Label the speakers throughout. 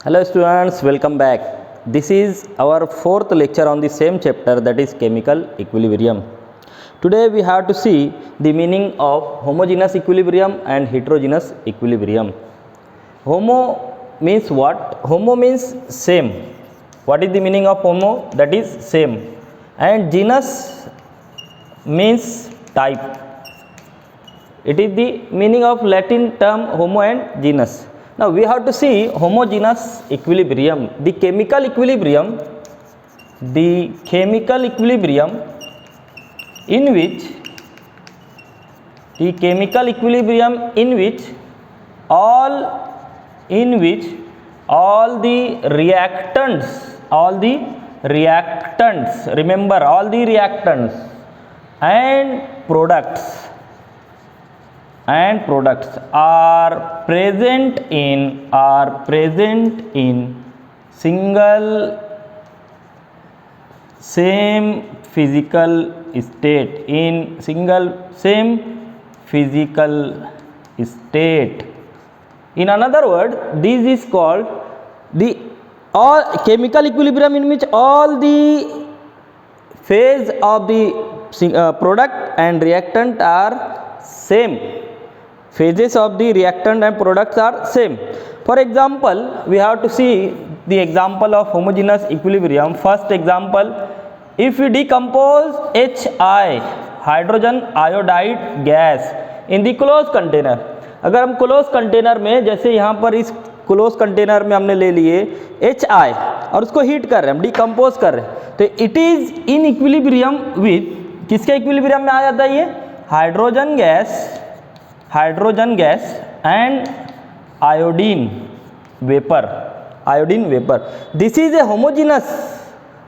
Speaker 1: Hello students, welcome back. This is our fourth lecture on the same chapter, that is chemical equilibrium. Today we have to see the meaning of homogeneous equilibrium and heterogeneous equilibrium. Homo means what? Homo means same. What is the meaning of homo? That is same. And genus means type. It is the meaning of Latin term homo and genus. Now we have to see homogeneous equilibrium, the chemical equilibrium in which all the reactants, remember, all the reactants and products are present in single same physical state, in another word, this is called the all chemical equilibrium in which all the phase of the product and reactant are same. Phases of the reactant and products are same. For example, we have to see the example of homogeneous equilibrium. First example, if we decompose HI, hydrogen iodide gas, in the closed container, अगर हम closed container में, जैसे यहाँ पर इस closed container में हमने ले लिए HI और उसको हीट कर रहे हैं, हम डिकम्पोज कर रहे हैं, तो it is in equilibrium with, किसके इक्विलिब्रियम में आ जाता है ये? Hydrogen gas and iodine vapour. This is a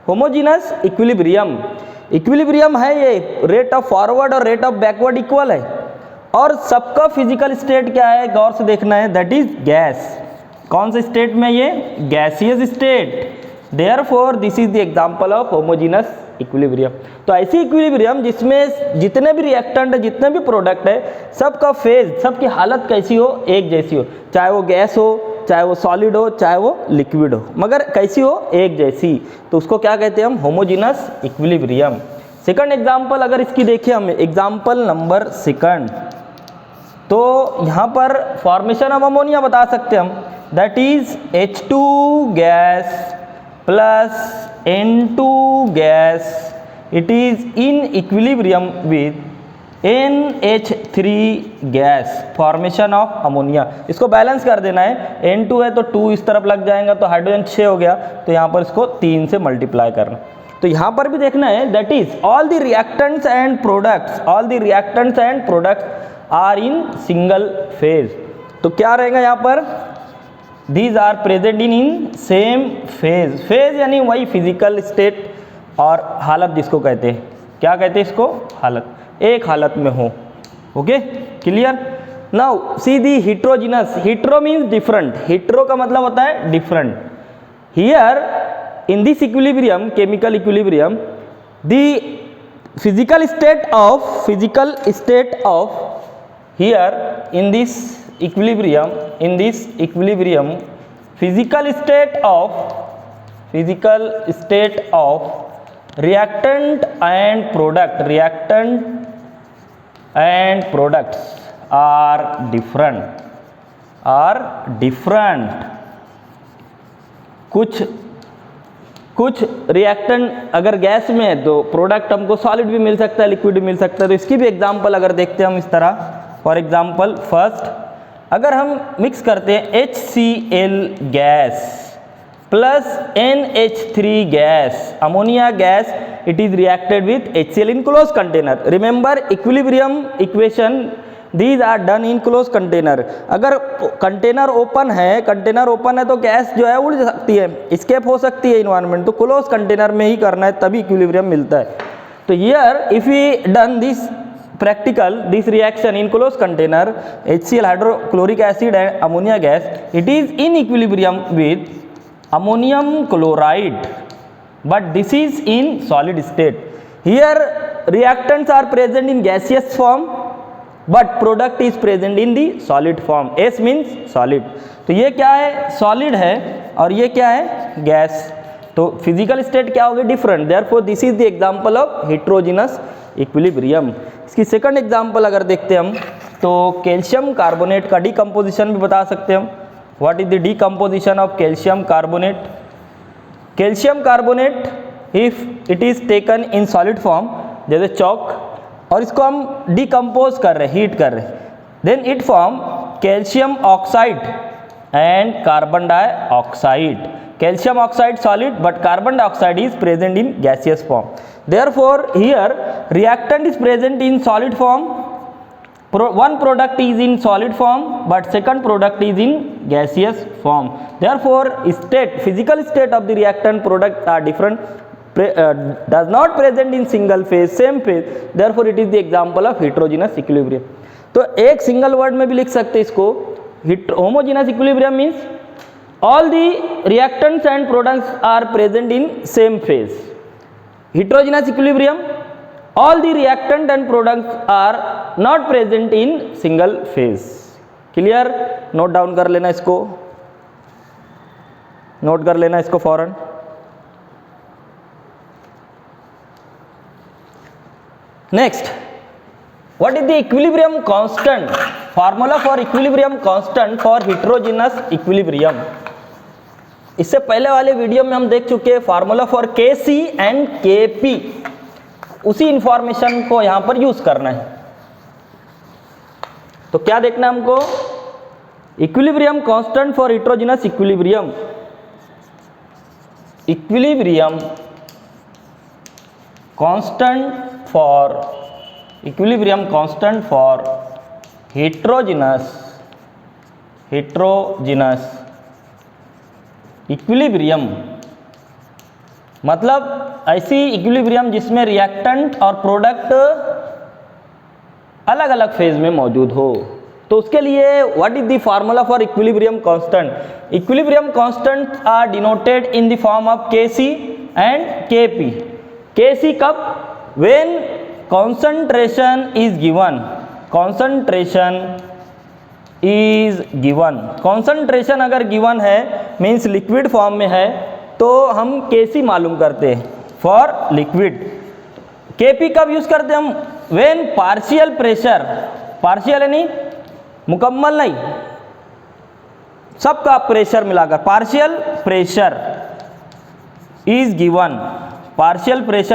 Speaker 1: homogeneous equilibrium है. ये रेट ऑफ फॉरवर्ड और रेट ऑफ बैकवर्ड इक्वल है और सबका फिजिकल स्टेट क्या है, गौर से देखना है, दैट इज गैस. कौन से स्टेट में? ये gaseous state. Therefore this is the example of homogeneous equilibrium. तो ऐसी इक्विलिब्रियम जिसमें जितने भी रिएक्टेंट है, जितने भी प्रोडक्ट है, सबका फेज, सबकी हालत कैसी हो? एक जैसी हो. चाहे वो गैस हो, चाहे वो सॉलिड हो, चाहे वो लिक्विड हो, मगर कैसी हो? एक जैसी. तो उसको क्या कहते हैं हम? Homogeneous equilibrium. सेकंड एग्जांपल अगर इसकी देखिए हम, एग्जांपल नंबर सेकंड, तो यहाँ पर फॉर्मेशन ऑफ अमोनिया बता सकते हम, that is H2 gas plus N2 gas, it is in equilibrium with NH3 gas, formation of ammonia. इसको बैलेंस कर देना है. N2 है तो 2 इस तरफ लग जाएगा, तो हाइड्रोजन 6 हो गया, तो यहाँ पर इसको 3 से मल्टीप्लाई करना. तो यहाँ पर भी देखना है, that is all the reactants and products are in single phase. तो क्या रहेगा यहाँ पर? These are present in same phase. Phase यानी वही फिजिकल स्टेट और हालत जिसको कहते हैं. क्या कहते हैं इसको? हालत. एक हालत में हो. Okay, clear. Now see the heterogeneous. Hetero means different. Hetero का मतलब होता है different. Here in this equilibrium, chemical equilibrium, the physical state of here in this equilibrium, physical state of reactant and products are different. कुछ reactant अगर gas में है तो product हमको सॉलिड भी मिल सकता है, लिक्विड भी मिल सकता है. तो इसकी भी एग्जांपल अगर देखते हैं हम इस तरह, फॉर एग्जांपल फर्स्ट, अगर हम मिक्स करते हैं HCl gas plus NH3 gas, ammonia gas, it is reacted with HCl in close container. Remember equilibrium equation, these are done in close container. अगर कंटेनर ओपन है तो गैस जो है उड़ सकती है, स्केप हो सकती है इन्वायरमेंट, तो क्लोज कंटेनर में ही करना है, तभी इक्विलिब्रियम मिलता है. तो here if we done this practical, this reaction in closed container, HCl hydrochloric acid and ammonia gas, it is in equilibrium with ammonium chloride, but this is in solid state. Here reactants are present in gaseous form, but product is present in the solid form. S means solid. तो ये क्या है? Solid है और ये क्या है, gas. तो फिजिकल स्टेट क्या होगी, different. Therefore this is the example of heterogeneous equilibrium. इसकी सेकंड एग्जांपल अगर देखते हम तो कैल्शियम कार्बोनेट का डीकम्पोजिशन भी बता सकते हैं हम। What is the decomposition of calcium carbonate? Calcium carbonate if it is taken in solid form जैसे चौक, और इसको हम डीकम्पोज कर रहे हैं, हीट कर रहे हैं, then it form calcium oxide and carbon dioxide. Calcium oxide solid but carbon dioxide is present in gaseous form. Therefore here reactant is present in solid form. One product is in solid form but second product is in gaseous form. Therefore physical state of the reactant product are different, does not present in single phase, same phase. Therefore it is the example of heterogeneous equilibrium. तो एक single word में भी लिख सकते इसको, homogeneous equilibrium means all the reactants and products are present in same phase. Heterogeneous equilibrium, all the reactant and products are not present in single phase. Clear? Note down कर लेना इसको, note कर लेना इसको फौरन। Next, what is the equilibrium constant? Formula for equilibrium constant for heterogeneous equilibrium. इससे पहले वाले वीडियो में हम देख चुके हैं formula for Kc and Kp, उसी इंफॉर्मेशन को यहां पर यूज करना है। तो क्या देखना है हमको, equilibrium constant for heterogeneous equilibrium. Equilibrium constant for heterogeneous equilibrium, मतलब ऐसी इक्विलिब्रियम जिसमें रिएक्टेंट और प्रोडक्ट अलग अलग फेज में मौजूद हो। तो उसके लिए what is the formula for equilibrium constant? Equilibrium constant are denoted in the form of Kc and Kp। Kc कब? When concentration is given, concentration अगर गिवन है मीन्स लिक्विड फॉर्म में है तो हम Kc मालूम करते हैं फॉर लिक्विड। Kp कब यूज करते हैं हम? व्हेन पार्शियल प्रेशर, पार्शियल यानी मुकम्मल नहीं, सबका प्रेशर मिलाकर, partial pressure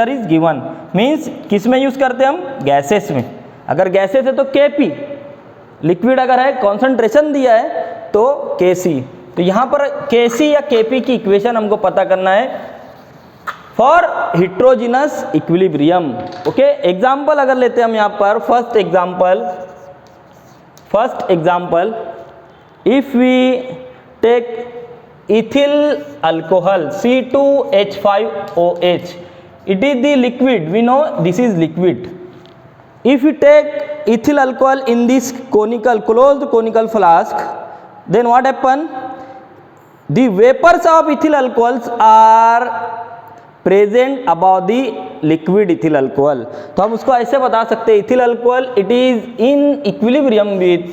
Speaker 1: is given, means किस में यूज करते हैं हम? गैसेस में। अगर गैसेस है तो Kp, लिक्विड अगर है कॉन्सेंट्रेशन दिया है तो Kc। तो यहां पर Kc या Kp की इक्वेशन हमको पता करना है for heterogeneous equilibrium. Okay, example अगर लेते हैं हम यहां पर, first example if we take ethyl alcohol C2H5OH, it is the liquid, we know this is liquid. If you take ethyl alcohol in this closed conical flask, then what happen? The vapors of ethyl alcohols are present above the liquid ethyl alcohol. तो हम उसको ऐसे बता सकते हैं, ethyl alcohol it is in equilibrium with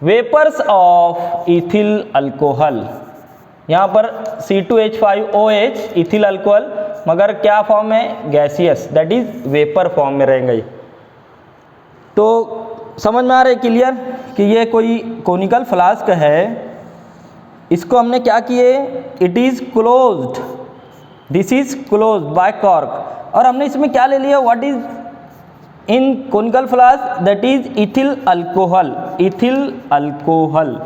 Speaker 1: vapors of ethyl alcohol. यहाँ पर C2H5OH ethyl alcohol, मगर क्या फॉर्म में? Gaseous, that is vapour form में रहेंगे। तो समझ में आ रहा है क्लियर कि ये कोई कोनिकल फ्लास्क है, इसको हमने क्या किए, it is closed, this is closed by cork, और हमने इसमें क्या ले लिया, what is in conical flask, that is ethyl alcohol,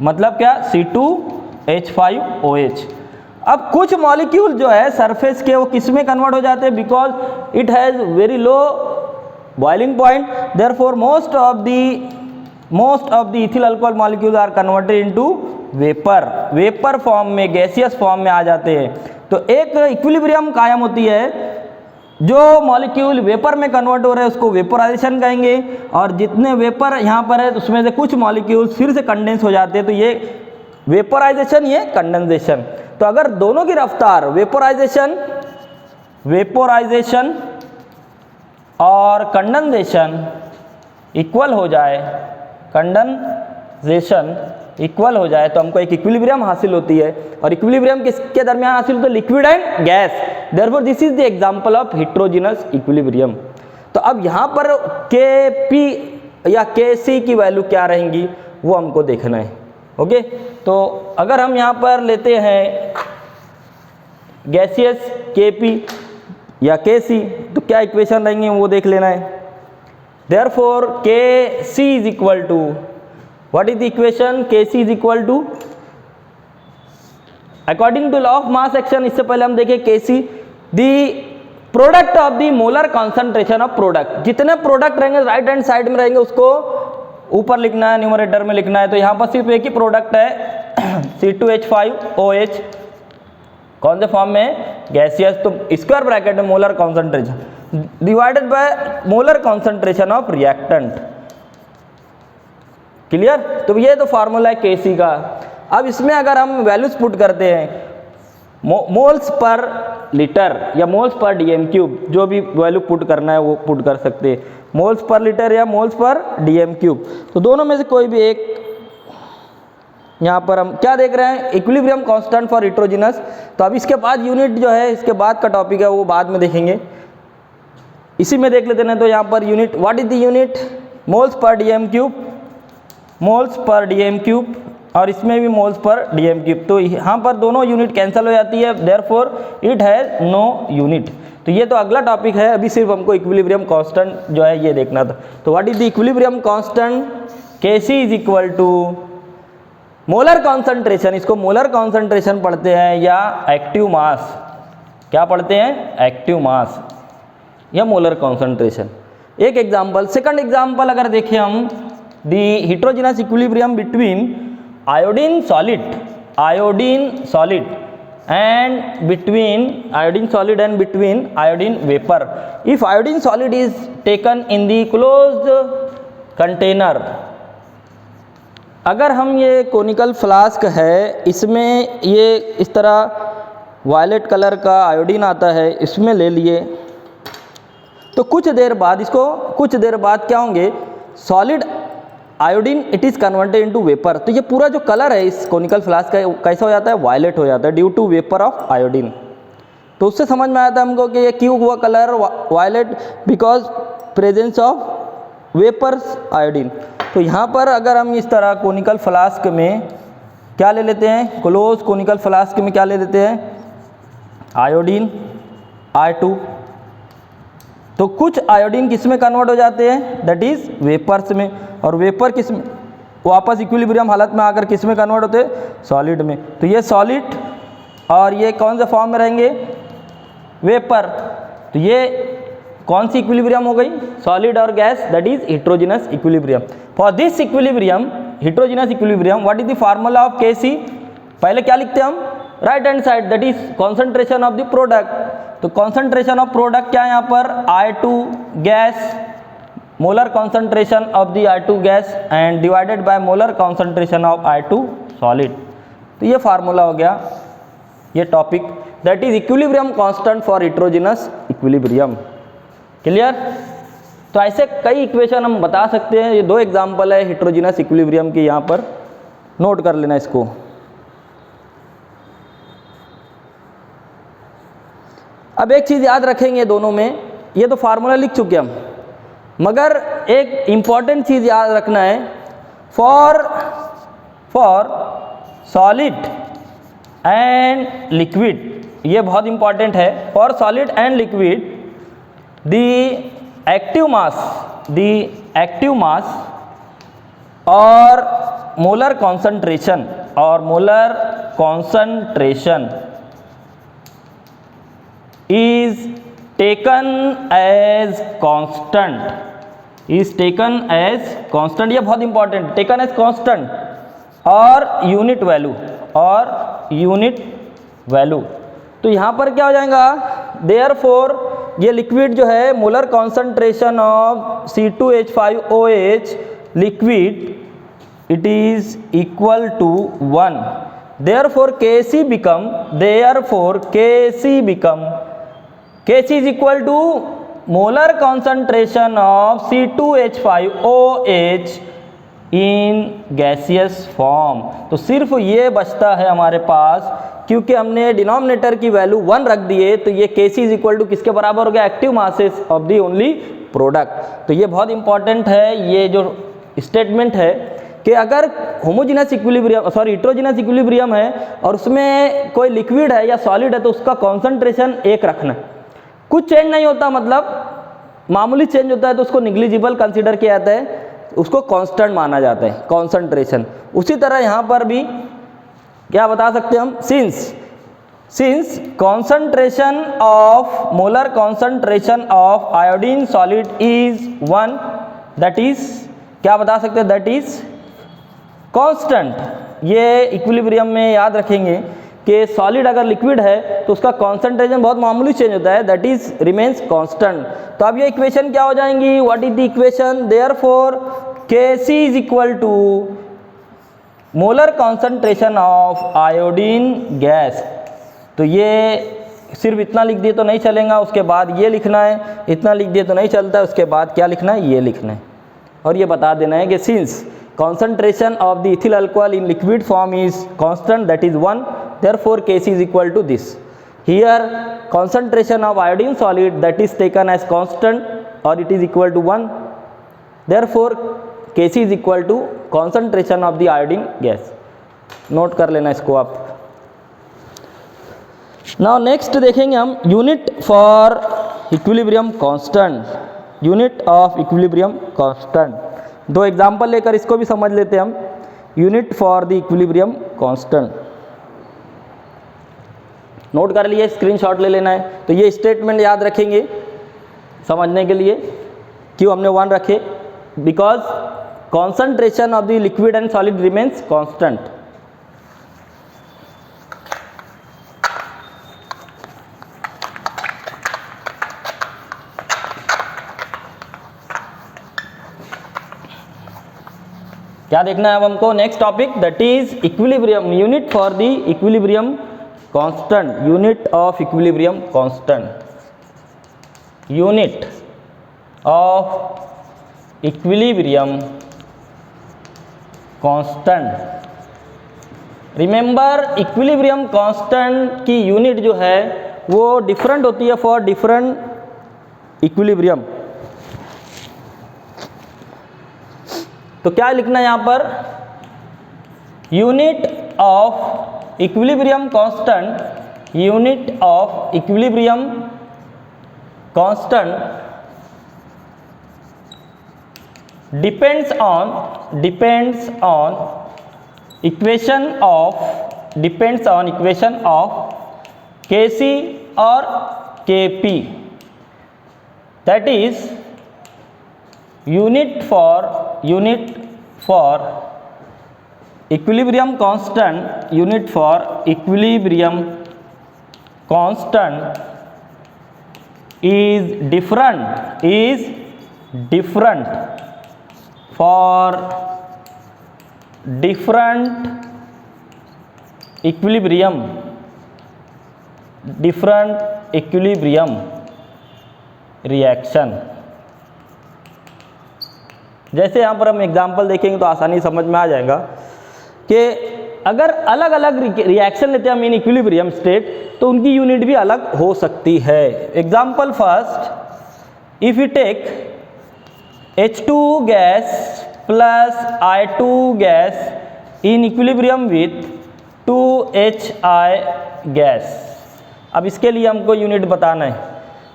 Speaker 1: मतलब क्या, C2H5OH। अब कुछ मॉलिक्यूल जो है सरफेस के वो किस में कन्वर्ट हो जाते हैं, because it has very low boiling point, therefore most of the ethyl alcohol molecule are converted into vapour form में, गैसियस फॉर्म में आ जाते हैं। तो एक इक्विलिब्रियम कायम होती है, जो मॉलिक्यूल वेपर में कन्वर्ट हो रहे हैं उसको वेपोराइजेशन कहेंगे, और जितने वेपर यहाँ पर है उसमें से कुछ मॉलिक्यूल फिर से कंडेंस हो जाते हैं, तो ये वेपोराइजेशन, ये कंडेंसेशन। तो अगर दोनों की रफ्तार वेपोराइजेशन और कंडेंसेशन इक्वल हो जाए, कंडेंसेशन इक्वल हो जाए तो हमको एक इक्विलिब्रियम हासिल होती है, और इक्विलिब्रियम किसके दरमियान हासिल होता है? Liquid and gas. Therefore this is the example of heterogeneous equilibrium. तो अब यहाँ पर Kp या Kc की वैल्यू क्या रहेंगी वो हमको देखना है। ओके, तो अगर हम यहाँ पर लेते हैं गैसियस Kp या Kc तो क्या इक्वेशन रहेंगे वो देख लेना है। Therefore Kc is equal to, what is the equation? Kc is equal to, according to law of mass action, इससे पहले हम देखें Kc the product of the molar concentration of product. जितने प्रोडक्ट रहेंगे राइट हैंड साइड में रहेंगे उसको ऊपर लिखना है, न्यूमरेटर में लिखना है। तो यहाँ पर सिर्फ एक ही प्रोडक्ट है C2H5OH, कौन से फॉर्म में? गैसियस। तो स्क्वायर ब्रैकेट में molar concentration divided by molar concentration of reactant. Clear? तो ये तो फार्मूला है Kc का। अब इसमें अगर हम वैल्यूज पुट करते हैं मोल्स पर लीटर या मोल्स पर डीएम क्यूब, जो भी वैल्यू पुट करना है वो पुट कर सकते हैं, मोल्स पर लीटर या मोल्स पर डीएम क्यूब। तो दोनों में से कोई भी एक। यहाँ पर हम क्या देख रहे हैं? Equilibrium constant for heterogeneous. तो अब इसके बाद यूनिट जो है, इसके बाद का टॉपिक है वो बाद में देखेंगे, इसी में देख लेते हैं। तो यहाँ per unit, what is the unit? Moles per DM cube, moles per DM cube, और इसमें भी मोल्स पर डीएम क्यूब। तो यहाँ पर दोनों यूनिट कैंसिल हो जाती है, therefore it has no unit. तो ये तो अगला टॉपिक है, अभी सिर्फ हमको इक्विलिब्रियम कांस्टेंट जो है ये देखना था। तो what is the equilibrium constant? Kc is equal to molar concentration, इसको मोलर कॉन्सेंट्रेशन पढ़ते हैं या एक्टिव मास। क्या पढ़ते हैं? एक्टिव मास या मोलर कॉन्सेंट्रेशन। एक एग्जाम्पल, सेकंड एग्जाम्पल अगर देखें हम, the heterogeneous equilibrium between iodine solid and between iodine vapor. If iodine solid is taken in the closed container, अगर हम ये कोनिकल फ्लास्क है, इसमें ये इस तरह वायलेट कलर का आयोडीन आता है, इसमें ले लिए, तो कुछ देर बाद क्या होंगे? Solid iodine it is converted into vapour. तो ये पूरा जो कलर है इस कोनिकल फ्लास्क का कैसा हो जाता है? वायलेट हो जाता है due to vapour of iodine. तो उससे समझ में आता है हमको कि ये क्यों हुआ colour violet? Because presence of vapours iodine. तो यहाँ पर अगर हम इस तरह कोनिकल फ्लास्क में क्या ले लेते हैं? क्लोज कोनिकल फ्लास्क में क्या ले लेते हैं? Iodine I2। तो कुछ आयोडीन किस में कन्वर्ट हो जाते हैं? दैट इज वेपर्स में। और वेपर किस में? वापस इक्विलिब्रियम हालत में आकर किस में कन्वर्ट होते हैं? सॉलिड में। तो ये सॉलिड और ये कौन से फॉर्म में रहेंगे? वेपर। तो ये कौन सी इक्विलिब्रियम हो गई? सॉलिड और gas, that is heterogeneous equilibrium. For this equilibrium, heterogeneous equilibrium, what is the formula of Kc? पहले क्या लिखते हैं हम? Right hand side, that is concentration of the product. तो कॉन्सेंट्रेशन ऑफ प्रोडक्ट क्या है यहाँ पर? I2 gas, molar concentration of the I2 gas and divided by molar concentration of I2 solid. तो ये फार्मूला हो गया, ये topic, that is equilibrium constant for heterogeneous equilibrium. Clear? तो ऐसे कई इक्वेशन हम बता सकते हैं। ये दो एग्जांपल है हेटेरोजेनस इक्विलिब्रियम की, यहाँ पर नोट कर लेना इसको। अब एक चीज़ याद रखेंगे दोनों में, ये तो फार्मूला लिख चुके हम, मगर एक इम्पॉर्टेंट चीज़ याद रखना है, फॉर सॉलिड एंड लिक्विड, ये बहुत इंपॉर्टेंट है। For solid and liquid the active mass और molar concentration is taken as constant, ये बहुत इंपॉर्टेंट, टेकन एज कांस्टेंट और यूनिट वैल्यू। तो यहाँ पर क्या हो जाएगा? देयरफॉर ये लिक्विड जो है, molar concentration of C2H5OH liquid it is equal to 1। Therefore Kc is equal to molar concentration of C2H5OH in gaseous form. तो सिर्फ ये बचता है हमारे पास, क्योंकि हमने डिनोमिनेटर की वैल्यू 1 रख दिए, तो ये Kc इज इक्वल टू किसके बराबर हो गया, active masses of the only product. तो ये बहुत इंपॉर्टेंट है, ये जो स्टेटमेंट है कि अगर होमोजेनस इक्विलिब्रियम हेट्रोजेनस इक्विलिब्रियम है और उसमें कोई लिक्विड है या सॉलिड है, तो उसका कॉन्सेंट्रेशन एक रखना, कुछ चेंज नहीं होता, मतलब मामूली चेंज होता है तो उसको निग्लिजिबल कंसीडर किया जाता है, उसको कांस्टेंट माना जाता है कॉन्सेंट्रेशन। उसी तरह यहाँ पर भी क्या बता सकते हैं हम, since concentration of molar concentration of iodine solid is 1, that is क्या बता सकते हैं, दैट इज कांस्टेंट। ये इक्विलिब्रियम में याद रखेंगे कि सॉलिड अगर लिक्विड है तो उसका कॉन्सेंट्रेशन बहुत मामूली चेंज होता है, दैट इज रिमेन्स कांस्टेंट। तो अब ये इक्वेशन क्या हो जाएंगी, what is the equation, therefore Kc is equal to molar concentration of iodine gas. तो ये सिर्फ इतना लिख दिए तो नहीं चलेगा, उसके बाद ये लिखना है, इतना लिख दिए तो नहीं चलता है, उसके बाद क्या लिखना है, ये लिखना है, और ये बता देना है कि since concentration of the ethyl alcohol in liquid form is constant, that is 1, therefore Kc is equal to this. Here concentration of iodine solid, that is taken as constant or it is equal to 1, therefore Kc is equal to concentration of the iodine gas. Note कर लेना इसको आप। Now next देखेंगे हम unit for equilibrium constant, unit of equilibrium constant. दो example लेकर इसको भी समझ लेते हैं हम। Unit for the equilibrium constant, note कर लिए, स्क्रीनशॉट ले लेना है। तो ये स्टेटमेंट याद रखेंगे समझने के लिए, क्यों हमने 1 रखे, because concentration of the liquid and solid remains constant. क्या देखना है अब हमको, next topic, that is equilibrium, unit for the equilibrium constant, unit of equilibrium constant, unit of equilibrium constant. Remember equilibrium constant की यूनिट जो है वो different होती है फॉर डिफरेंट इक्विलिब्रियम। तो क्या लिखना है यहाँ पर, unit of equilibrium constant, unit of equilibrium constant depends on equation of Kc और Kp, that is unit for equilibrium constant, unit for equilibrium constant is different for different equilibrium reaction। जैसे यहाँ पर हम एग्जाम्पल देखेंगे तो आसानी समझ में आ जाएगा कि अगर अलग अलग रिएक्शन लेते हैं हम इन इक्विलिब्रियम स्टेट, तो उनकी यूनिट भी अलग हो सकती है। Example first, if you take H2 gas plus I2 gas in equilibrium with 2HI gas. अब इसके लिए हमको यूनिट बताना है।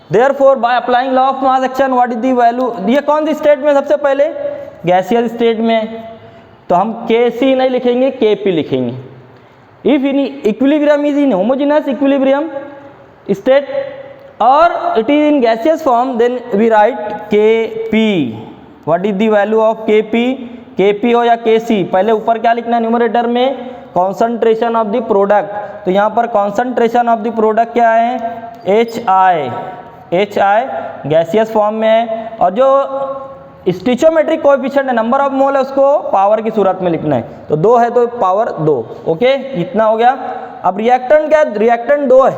Speaker 1: Therefore, by applying law of mass action, what is the value? ये कौन सी स्टेट में, सबसे पहले गैसियस स्टेट में, तो हम Kc नहीं लिखेंगे, Kp लिखेंगे। If in equilibrium is in homogeneous equilibrium state और it is in gaseous form, then we write Kp। What is the value of Kp? Kp हो या Kc, पहले ऊपर क्या लिखना है न्यूमरेटर में, कॉन्सेंट्रेशन ऑफ द प्रोडक्ट। तो यहाँ पर कॉन्सेंट्रेशन ऑफ द प्रोडक्ट क्या है, HI गैसियस फॉर्म में है, और जो स्टिचोमेट्रिक कोएफिशिएंट है, नंबर ऑफ मोल है, उसको पावर की सूरत में लिखना है। तो 2 है तो पावर 2, ओके, इतना हो गया। अब रिएक्टेंट क्या है, रिएक्टेंट 2 है,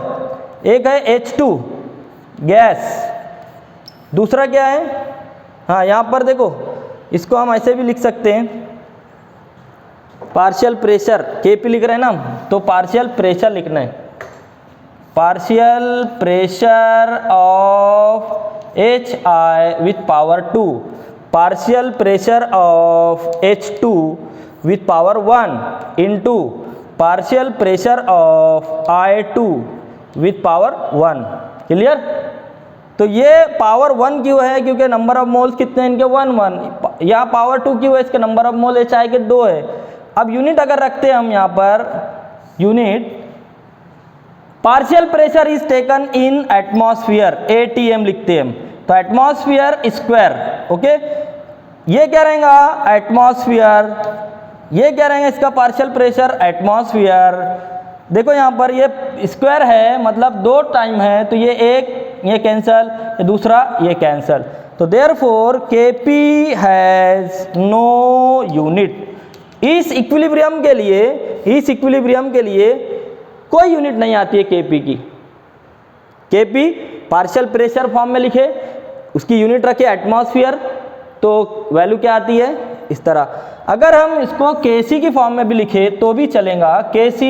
Speaker 1: एक है H2 गैस, दूसरा क्या है, हाँ यहाँ पर देखो, इसको हम ऐसे भी लिख सकते हैं पार्शियल प्रेशर Kp लिख रहे हैं ना, तो पार्शियल प्रेशर लिखना है, partial pressure of HI with power 2, partial pressure of H2 with power 1 into partial pressure of I2 with power 1। Clear? तो ये पावर 1 क्यों है? क्योंकि नंबर ऑफ मोल्स कितने हैं इनके 1 1। यहाँ पावर 2 क्यों है? इसके नंबर ऑफ मोल HI के 2 है। अब यूनिट अगर रखते हैं हम यहाँ पर, unit partial pressure is taken in atmosphere, ATM लिखते हैं हम, तो एटमॉस्फेयर स्क्वायर। ओके, ये क्या रहेगा एटमॉस्फेयर, ये क्या रहेगा इसका पार्शियल प्रेशर एटमॉस्फेयर। देखो यहाँ पर ये स्क्वायर है, मतलब 2 टाइम है, तो ये एक, ये कैंसल, ये दूसरा, ये कैंसल, तो therefore Kp has no unit. इस इक्विलिब्रियम के लिए, इस इक्विलिब्रियम के लिए कोई यूनिट नहीं आती है Kp की। Kp पार्शियल प्रेशर फॉर्म में लिखे, उसकी यूनिट रखे एटमॉस्फेयर, तो वैल्यू क्या आती है इस तरह। अगर हम इसको Kc की फॉर्म में भी लिखे तो भी चलेगा। Kc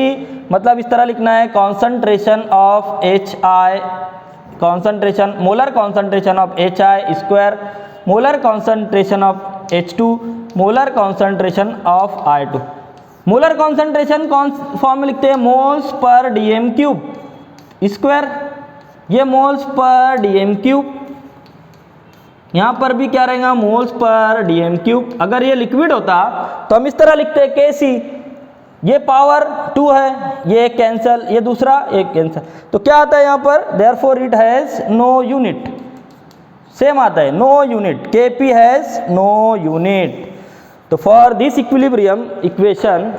Speaker 1: मतलब इस तरह लिखना है, concentration of HI, concentration molar concentration of HI square, molar concentration of H2, molar concentration of I2। Molar concentration कौन फॉर्म में लिखते हैं? Moles per dm cube square, ये मोल्स पर dm क्यूब, यहाँ पर भी क्या रहेगा मोल्स पर dm क्यूब। अगर ये लिक्विड होता तो हम इस तरह लिखते हैं Kc, ये पावर 2 है, ये कैंसल, ये दूसरा, एक कैंसल, तो क्या आता है यहाँ पर? Therefore it has no unit, same आता है, no unit, Kp has no unit. तो for this equilibrium equation,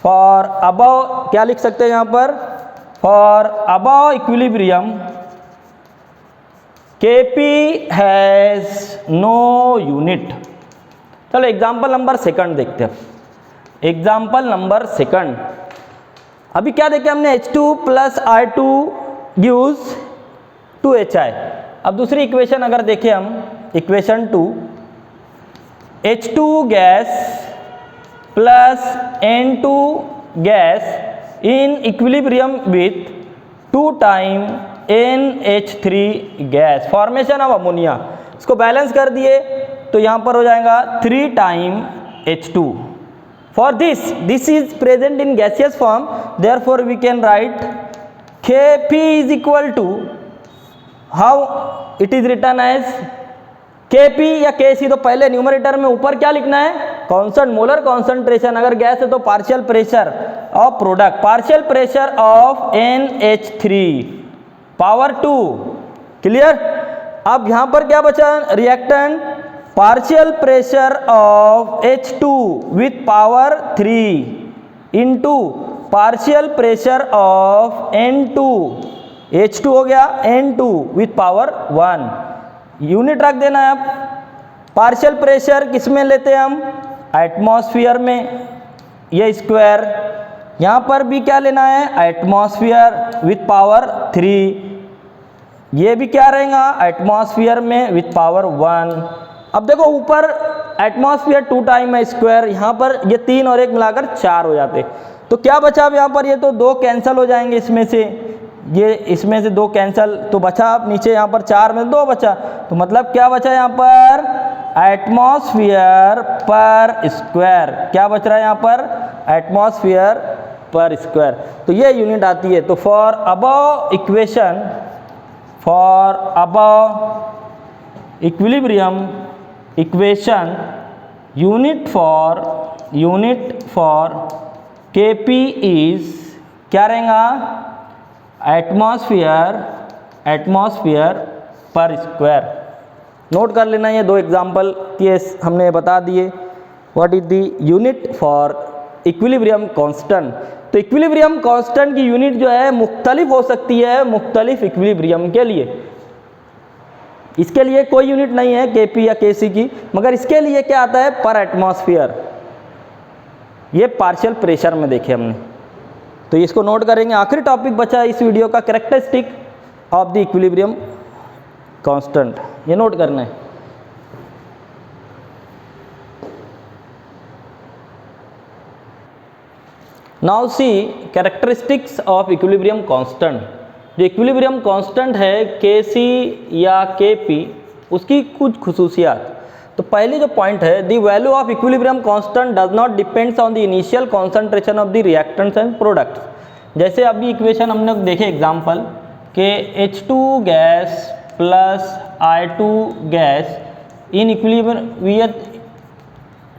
Speaker 1: for above क्या लिख सकते हैं यहाँ पर? For above equilibrium Kp has no unit. चलो एग्जाम्पल नंबर सेकंड देखते हैं। एग्जाम्पल नंबर सेकंड, अभी क्या देखे हमने? H2 plus I2 gives 2HI। अब दूसरी इक्वेशन अगर देखें हम, equation 2, H2 gas plus N2 gas in equilibrium with 2 time NH3 gas, formation of ammonia. इसको बैलेंस कर दिए तो यहाँ पर हो जाएगा 3 time H2। For this is present in gaseous form, therefore we can write Kp is equal to, how it is written as Kp या Kc, तो पहले न्यूमरेटर में ऊपर क्या लिखना है? कांस्टेंट मोलर कॉन्सेंट्रेशन, अगर गैस है तो partial pressure of product, partial pressure of NH3 power 2। Clear? अब यहां पर क्या बचा reactant? Partial pressure of H2 with power 3 into partial pressure of N2, H2 हो गया, N2 विथ पावर 1। यूनिट रख देना है। आप पार्शियल प्रेशर किस में लेते हैं हम? एटमॉस्फेयर में, ये स्क्वायर, यहाँ पर भी क्या लेना है? एटमॉस्फेयर विथ पावर 3, ये भी क्या रहेगा? एटमॉस्फेयर में विथ पावर 1। अब देखो ऊपर एटमॉस्फेयर 2 टाइम है स्क्वायर, यहाँ पर ये 3 और 1 मिलाकर 4 हो जाते, तो क्या बचा अब यहाँ पर? ये तो 2 कैंसिल हो जाएंगे इसमें से, ये इसमें से 2 कैंसिल, तो बचा अब नीचे यहाँ पर 4 में 2 बचा, तो मतलब क्या बचा यहाँ पर? एटमॉस्फेयर पर स्क्वायर। क्या बच रहा है यहाँ पर? एटमॉस्फेयर पर स्क्वायर। तो ये यूनिट आती है। तो for above equation, for above equilibrium equation, unit for Kp is क्या रहेगा? एटमॉस्फेयर पर स्क्वायर। नोट कर लेना, ये 2 एग्जाम्पल के हमने बता दिए। What is the unit for equilibrium constant? तो इक्विलिब्रियम कांस्टेंट की यूनिट जो है मुख्तलिफ हो सकती है मुख्तलिफ इक्विलिब्रियम के लिए। इसके लिए कोई यूनिट नहीं है Kp या Kc की, मगर इसके लिए क्या आता है? पर एटमॉस्फेयर। ये पार्शियल प्रेशर में देखे हमने, तो इसको नोट करेंगे। आखिरी टॉपिक बचा इस वीडियो का, characteristic of the equilibrium constant, ये नोट करना है। Now see characteristics of equilibrium constant. जो इक्विलिब्रियम कांस्टेंट है के सी या के पी, उसकी कुछ खुसूसियात। तो पहली जो पॉइंट है, the value of equilibrium constant does not depends on the initial concentration of the reactants and products. जैसे अभी इक्वेशन हमने देखे एग्जाम्पल के H2 gas plus I2 gas in equilibrium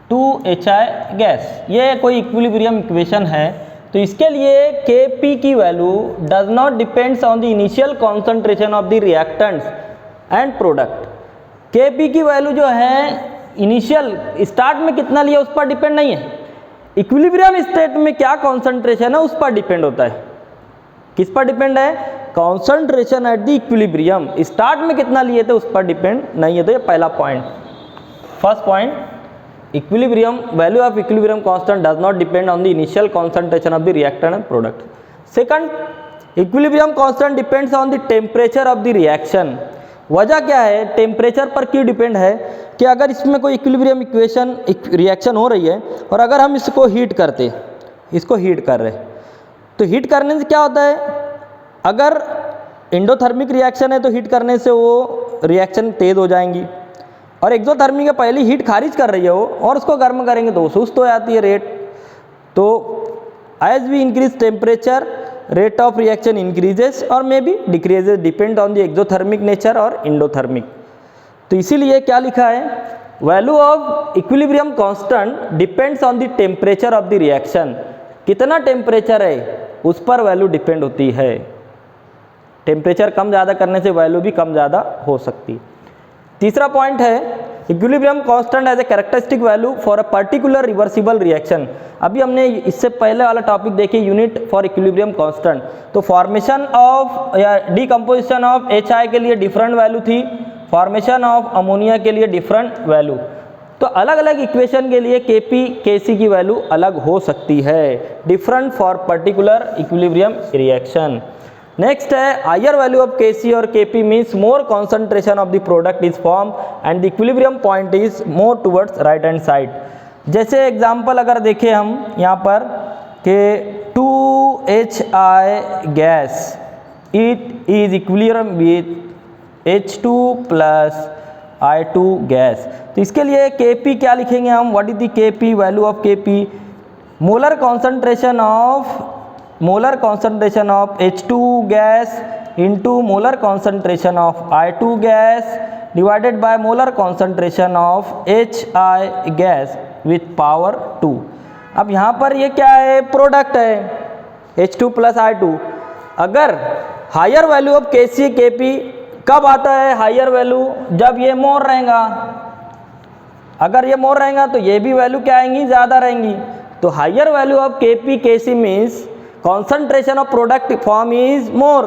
Speaker 1: 2HI gas, ये कोई इक्विलिब्रियम इक्वेशन है। तो इसके लिए Kp की value does not depends on the initial concentration of the reactants and product. Kp की वैल्यू जो है इनिशियल स्टार्ट में कितना लिया उस पर डिपेंड नहीं है, इक्विलिब्रियम स्टेट में क्या कॉन्सेंट्रेशन है उस पर डिपेंड होता है। किस पर डिपेंड है? Concentration at the equilibrium, start में कितना लिए थे उस पर डिपेंड नहीं है। तो ये पहला point, first point, equilibrium value of equilibrium constant does not depend on the initial concentration of the reactant and product. Second, equilibrium constant depends on the temperature of the reaction. वजह क्या है, temperature पर क्यों depend है कि अगर इसमें कोई इक्विलिब्रियम इक्वेशन रिएक्शन हो रही है और अगर हम इसको हीट करते, इसको हीट कर रहे, तो हीट करने से क्या होता है, अगर एंडोथर्मिक रिएक्शन है तो हीट करने से वो रिएक्शन तेज़ हो जाएंगी, और एक्सोथर्मिक है पहले हीट खारिज कर रही है वो, और उसको गर्म करेंगे तो सुस्त हो जाती है रेट। तो as we increase temperature rate of reaction increases और may be decreases, depend on the exothermic nature और एंडोथर्मिक। तो इसीलिए क्या लिखा है, value of equilibrium constant depends on the temperature of the reaction. कितना टेम्परेचर है उस पर वैल्यू डिपेंड होती है। टेम्परेचर कम ज़्यादा करने से वैल्यू भी कम ज़्यादा हो सकती। तीसरा पॉइंट है, equilibrium constant as a characteristic value for a particular reversible reaction. अभी हमने इससे पहले वाला टॉपिक देखे यूनिट फॉर इक्विलिब्रियम कांस्टेंट। तो फॉर्मेशन ऑफ या डीकम्पोजिशन ऑफ HI के लिए डिफरेंट वैल्यू थी, फॉर्मेशन ऑफ अमोनिया के लिए डिफरेंट वैल्यू। तो अलग अलग इक्वेशन के लिए Kp Kc की वैल्यू अलग हो सकती है, different for particular equilibrium reaction. Next है, हायर वैल्यू ऑफ Kc और Kp means more concentration of the product is form and the equilibrium point is more towards right hand side. जैसे example अगर देखें हम यहाँ पर कि 2HI gas it is equilibrium with H2 plus I2 gas. तो इसके लिए Kp क्या लिखेंगे हम, what is the Kp, value of Kp, molar concentration of H2 gas into molar concentration of I2 gas divided by molar concentration of HI gas with power 2। अब यहाँ पर ये क्या है, प्रोडक्ट है H2 प्लस I2। अगर higher value of Kc Kp कब आता है हायर वैल्यू, जब ये मोर रहेगा। अगर ये मोर रहेगा तो ये भी वैल्यू क्या आएंगी, ज़्यादा रहेंगी। तो higher value of Kp Kc means concentration of product form is more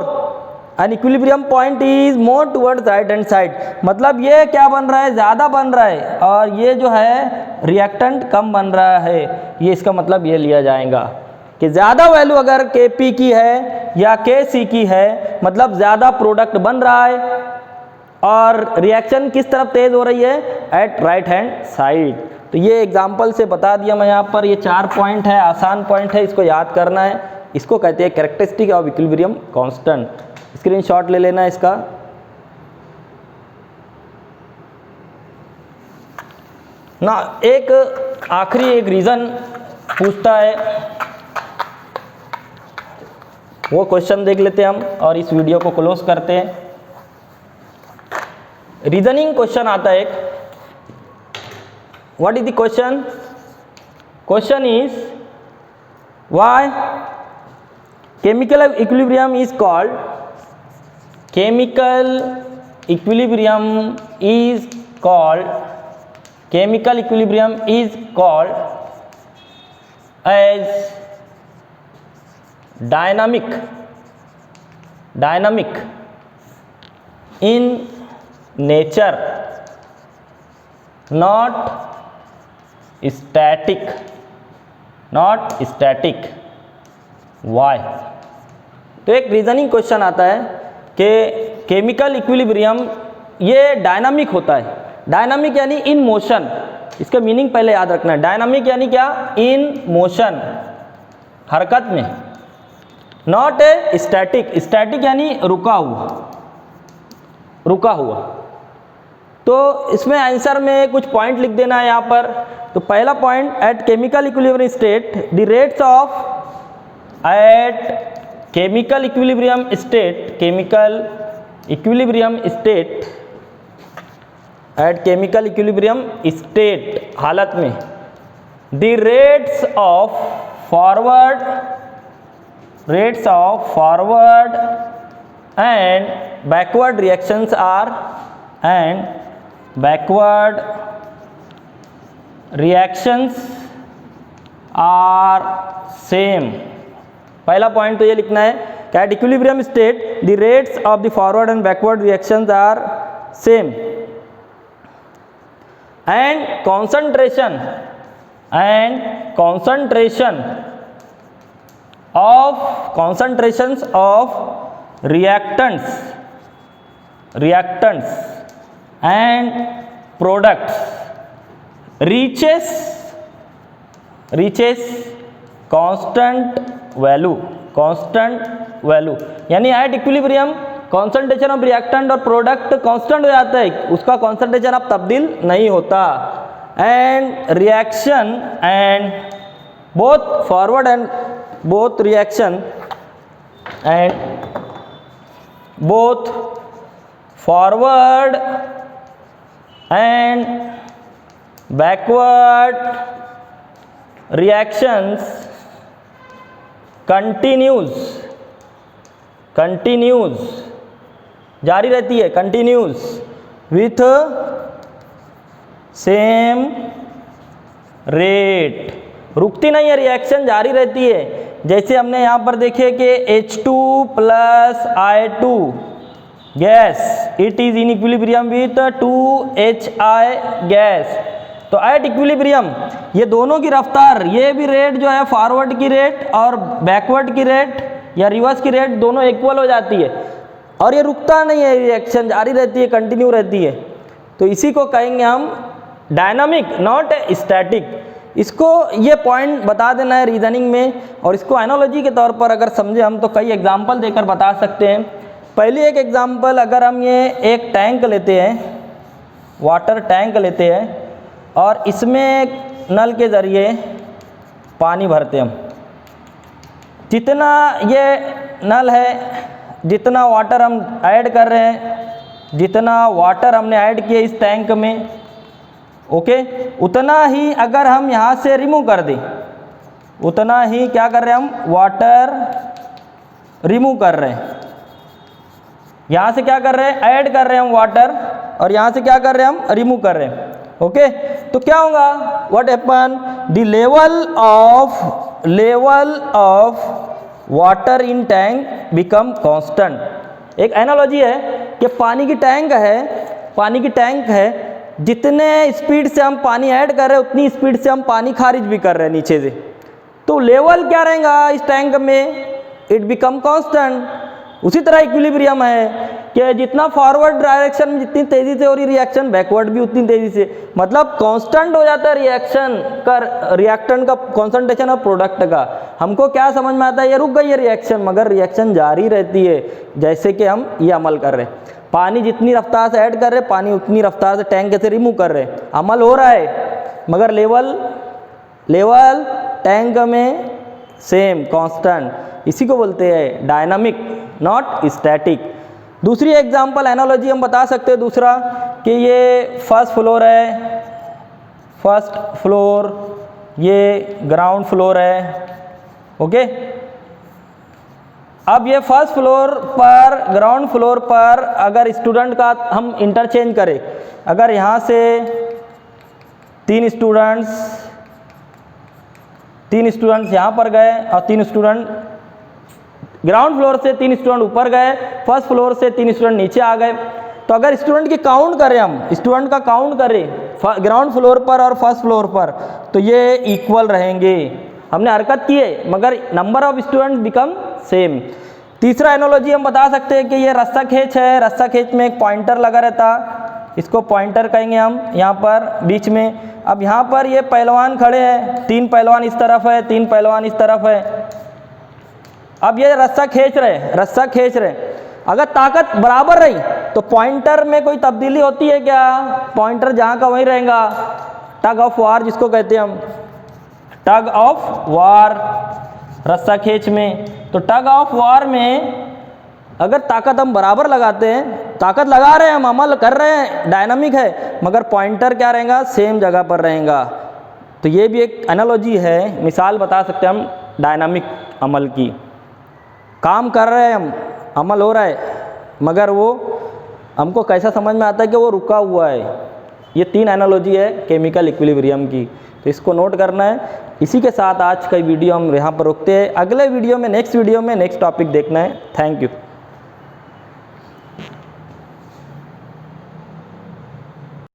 Speaker 1: and equilibrium point is more towards right hand side. मतलब ये क्या बन रहा है, ज़्यादा बन रहा है, और ये जो है रिएक्टेंट कम बन रहा है। ये इसका मतलब ये लिया जाएगा कि ज़्यादा वैल्यू अगर Kp की है या Kc की है, मतलब ज़्यादा प्रोडक्ट बन रहा है और रिएक्शन किस तरफ तेज़ हो रही है, एट राइट हैंड साइड। तो ये एग्जांपल से बता दिया मैं यहाँ पर। ये 4 पॉइंट है, आसान पॉइंट है, इसको याद करना है। इसको कहते हैं characteristic of equilibrium constant. Screenshot ले लेना है इसका। ना एक आखिरी एक रीज़न पूछता है, वो क्वेश्चन देख लेते हैं हम और इस वीडियो को क्लोज करते हैं। रीजनिंग क्वेश्चन आता है एक। What is the question? Question is why chemical equilibrium is called, chemical equilibrium is called as dynamic in nature, not static. Why? तो एक रीजनिंग क्वेश्चन आता है कि केमिकल इक्विलिब्रियम ये डायनामिक होता है। डायनामिक यानी इन मोशन, इसका मीनिंग पहले याद रखना है। डायनामिक यानी क्या? In motion. हरकत में, नॉट ए स्टैटिक, स्टैटिक यानी रुका हुआ, रुका हुआ। तो इसमें आंसर में कुछ पॉइंट लिख देना है यहाँ पर। तो पहला point, at chemical equilibrium state the rates of, at chemical equilibrium state, chemical equilibrium state, at chemical equilibrium state हालत में, the rates of forward, rates of forward and backward reactions are, and backward reactions are same. पहला point तो ये लिखना है कि at equilibrium state the rates of the forward and backward reactions are same, and concentration, and concentration of, concentrations of reactants, reactants and products reaches constant value, constant value यानी at equilibrium concentration of reactant और product constant हो जाता है, उसका concentration अब तब्दील नहीं होता। And reaction and both forward and both reaction and both forward and backward reactions continues जारी रहती है, continues with same rate, रुकती नहीं है, रिएक्शन जारी रहती है। जैसे हमने यहाँ पर देखे कि H2 plus I2 gas, it is in equilibrium with 2HI gas. तो एट इक्विलिब्रियम ये दोनों की रफ्तार, ये भी रेट जो है फॉरवर्ड की रेट और बैकवर्ड की रेट या रिवर्स की रेट दोनों इक्वल हो जाती है, और ये रुकता नहीं है, रिएक्शन जारी रहती है, कंटिन्यू रहती है। तो इसी को कहेंगे हम डायनामिक, नॉट स्टैटिक। इसको ये पॉइंट बता देना है रीजनिंग में, और इसको एनालॉजी के तौर पर अगर समझे हम तो कई एग्जाम्पल देकर बता सकते हैं। पहली एक एग्जाम्पल, अगर हम ये एक टैंक लेते हैं, वाटर टैंक लेते हैं, और इसमें नल के ज़रिए पानी भरते हम, जितना ये नल है, जितना वाटर हम ऐड कर रहे हैं, जितना वाटर हमने ऐड किया इस टैंक में, ओके, उतना ही अगर हम यहाँ से रिमूव कर दें, उतना ही क्या कर रहे हैं हम, वाटर रिमूव कर रहे हैं। यहाँ से क्या कर रहे हैं, ऐड कर रहे हैं हम वाटर, और यहाँ से क्या कर रहे हैं हम, रिमूव कर रहे हैं। ओके, तो क्या होगा, what happen, the level of water in tank become constant. एक एनालॉजी है कि पानी की टैंक है, जितने स्पीड से हम पानी ऐड कर रहे हैं उतनी स्पीड से हम पानी खारिज भी कर रहे हैं नीचे से। तो लेवल क्या रहेगा इस टैंक में, इट बिकम कांस्टेंट। उसी तरह इक्विलिब्रियम है कि जितना फॉरवर्ड डायरेक्शन में जितनी तेज़ी से हो रही रिएक्शन, बैकवर्ड भी उतनी तेज़ी से, मतलब कांस्टेंट हो जाता है रिएक्शन का, रिएक्टेंट का कॉन्सेंट्रेशन और प्रोडक्ट का। हमको क्या समझ में आता है, ये रुक गई है रिएक्शन, मगर रिएक्शन जारी रहती है, जैसे कि हम ये अमल कर रहे हैं। पानी जितनी रफ्तार से ऐड कर रहे हैं, पानी उतनी रफ्तार से टैंक से रिमूव कर रहे हैं, अमल हो रहा है, मगर लेवल टैंक में सेम कांस्टेंट। इसी को बोलते हैं डायनामिक, नॉट स्टैटिक। दूसरी एग्जांपल एनालॉजी हम बता सकते हैं दूसरा, कि ये फर्स्ट फ्लोर है, फर्स्ट फ्लोर, ये ग्राउंड फ्लोर है, ओके। अब ये फर्स्ट फ्लोर पर, ग्राउंड फ्लोर पर अगर स्टूडेंट का हम इंटरचेंज करें, अगर यहाँ से तीन स्टूडेंट्स यहाँ पर गए और 3 स्टूडेंट ग्राउंड फ्लोर से 3 स्टूडेंट ऊपर गए, फर्स्ट फ्लोर से 3 स्टूडेंट नीचे आ गए, तो अगर स्टूडेंट की काउंट करें, हम स्टूडेंट का काउंट करें ग्राउंड फ्लोर पर और फर्स्ट फ्लोर पर, तो ये इक्वल रहेंगे। हमने हरकत की है मगर number of student become same. तीसरा एनालॉजी हम बता सकते हैं कि ये रस्सा खींच है, रस्सा खींच में एक पॉइंटर लगा रहता, इसको पॉइंटर कहेंगे हम यहाँ पर बीच में। अब यहाँ पर ये पहलवान खड़े हैं, 3 पहलवान इस तरफ है, 3 पहलवान इस तरफ है, अब ये रस्सा खींच रहे, अगर ताकत बराबर रही तो पॉइंटर में कोई तब्दीली होती है क्या? पॉइंटर जहाँ का वहीं रहेगा। टग ऑफ वार जिसको कहते हैं हम, टग ऑफ वार रस्सा खींच में। तो टग ऑफ वार में अगर ताकत हम बराबर लगाते हैं, ताकत लगा रहे हैं हम, अमल कर रहे हैं, डायनामिक है, मगर पॉइंटर क्या रहेगा? सेम जगह पर रहेगा। तो ये भी एक एनालॉजी है, मिसाल बता सकते हैं हम डायनामिक अमल की। काम कर रहे हैं हम, अमल हो रहा है, मगर वो हमको कैसा समझ में आता है कि वो रुका हुआ है। ये 3 एनालॉजी है केमिकल इक्विलिब्रियम की, तो इसको नोट करना है। इसी के साथ आज का वीडियो हम यहाँ पर रोकते हैं। अगले वीडियो में, नेक्स्ट वीडियो में नेक्स्ट टॉपिक देखना है। Thank you.